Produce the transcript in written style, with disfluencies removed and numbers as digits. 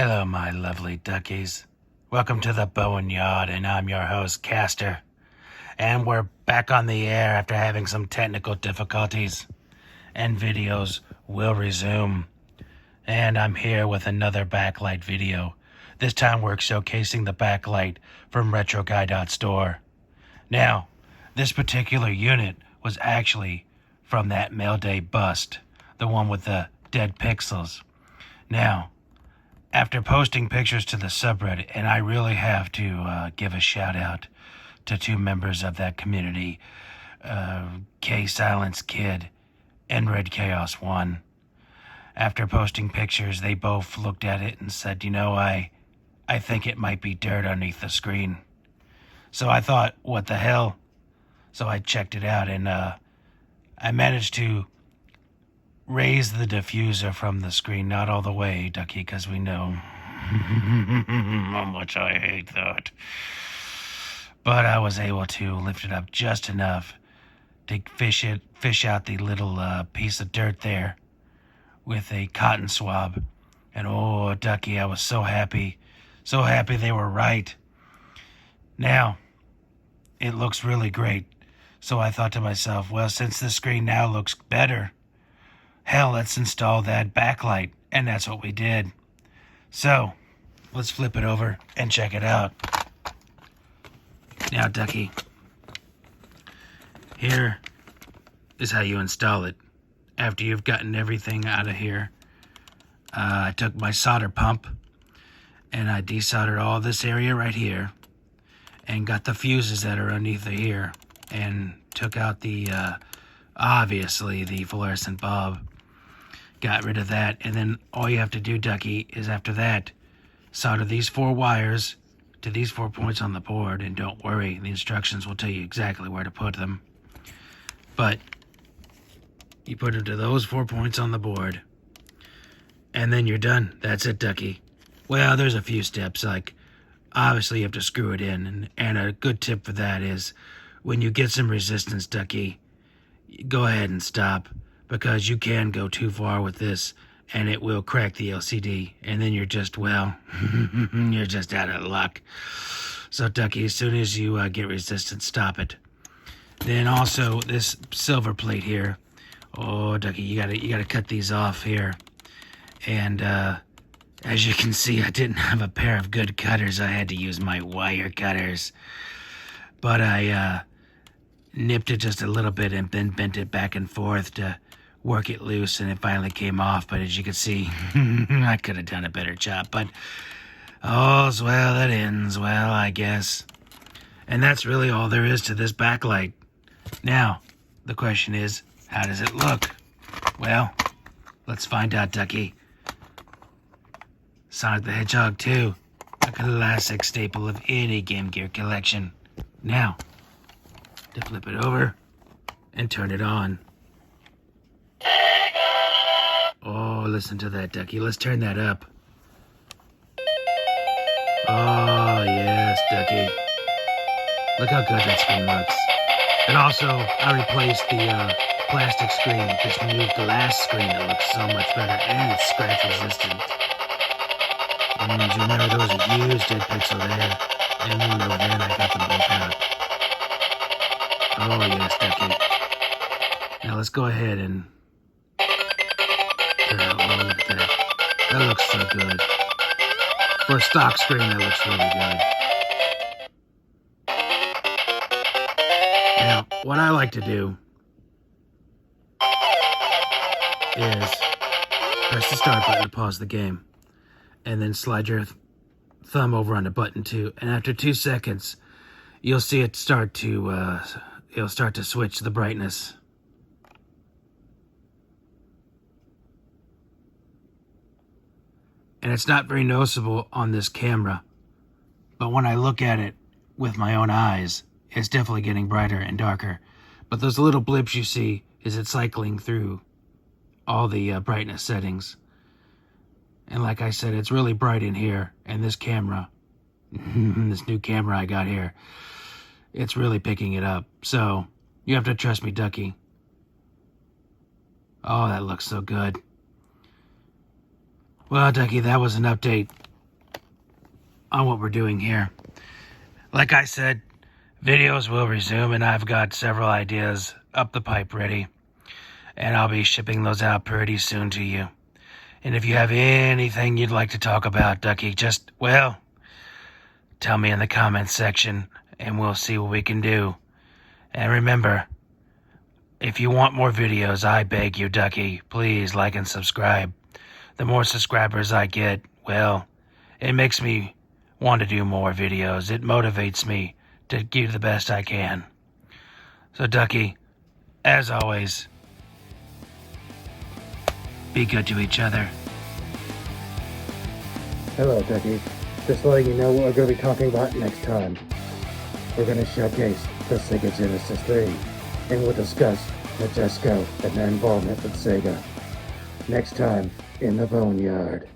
Hello, my lovely duckies. Welcome to the Bowen Yard, and I'm your host, Caster. And we're back on the air after having some technical difficulties. And videos will resume. And I'm here with another Backlight video. This time we're showcasing the Backlight from Retrokai.store. Now, this particular unit was actually from that Mail Day bust, the one with the dead pixels. Now, after posting pictures to the subreddit, and I really have to give a shout out to two members of that community, K Silence Kid and Red Chaos 1. After posting pictures, they both looked at it and said, I think it might be dirt underneath the screen. So I thought, what the hell? So I checked it out, and I managed to raise the diffuser from the screen, not all the way, Ducky, because we know how much I hate that. But I was able to lift it up just enough to fish out the little piece of dirt there with a cotton swab. And oh, Ducky, I was so happy they were right. Now, it looks really great. So I thought to myself, well, since the screen now looks better, hell, let's install that backlight. And that's what we did. So, let's flip it over and check it out. Now, Ducky, here is how you install it. After you've gotten everything out of here, I took my solder pump and I desoldered all this area right here and got the fuses that are underneath here and took out the, obviously, the fluorescent bulb. Got rid of that, and then all you have to do, Ducky, is after that, solder these 4 wires to these 4 points on the board, and don't worry, the instructions will tell you exactly where to put them. But you put it to those 4 points on the board, and then you're done. That's it, Ducky. Well, there's a few steps, like, obviously you have to screw it in, and a good tip for that is, when you get some resistance, Ducky, go ahead and stop, because you can go too far with this, and it will crack the LCD, and then you're just, well, you're just out of luck. So, Ducky, as soon as you get resistance, stop it. Then also, this silver plate here, oh, Ducky, you gotta cut these off here. And, as you can see, I didn't have a pair of good cutters. I had to use my wire cutters. But I, nipped it just a little bit and then bent it back and forth to work it loose, and it finally came off. But as you can see, I could have done a better job. But all's well that ends well, I guess. And that's really all there is to this backlight. Now, the question is, how does it look? Well, let's find out, Ducky. Sonic the Hedgehog 2, a classic staple of any Game Gear collection. Now, to flip it over and turn it on. Oh, listen to that, Ducky. Let's turn that up. Oh, yes, Ducky. Look how good that screen looks. And also, I replaced the plastic screen with this new glass screen that looks so much better, and it's scratch resistant. And you remember there was a huge dead pixel there, and one over there, and I got them both out. Oh, yes, Ducky. Now let's go ahead and... Oh, look at that. That looks so good. For a stock screen, that looks really good. Now, what I like to do is press the start button to pause the game, and then slide your thumb over on the button too. And after 2 seconds, you'll see it start to it'll start to switch the brightness. And it's not very noticeable on this camera, but when I look at it with my own eyes, it's definitely getting brighter and darker. But those little blips you see is it cycling through all the brightness settings. And like I said, it's really bright in here, and this camera, this new camera I got here, it's really picking it up. So, you have to trust me, Ducky. Oh, that looks so good. Well, Ducky, that was an update on what we're doing here. Like I said, videos will resume, and I've got several ideas up the pipe ready, and I'll be shipping those out pretty soon to you. And if you have anything you'd like to talk about, Ducky, just, well, tell me in the comments section, and we'll see what we can do. And remember, if you want more videos, I beg you, Ducky, please like and subscribe. The more subscribers I get, well, it makes me want to do more videos. It motivates me to give the best I can. So, Ducky, as always, be good to each other. Hello, Ducky. Just letting you know what we're going to be talking about next time. We're going to showcase the Sega Genesis 3, and we'll discuss Majesco and their involvement with Sega. Next time, in the Boneyard.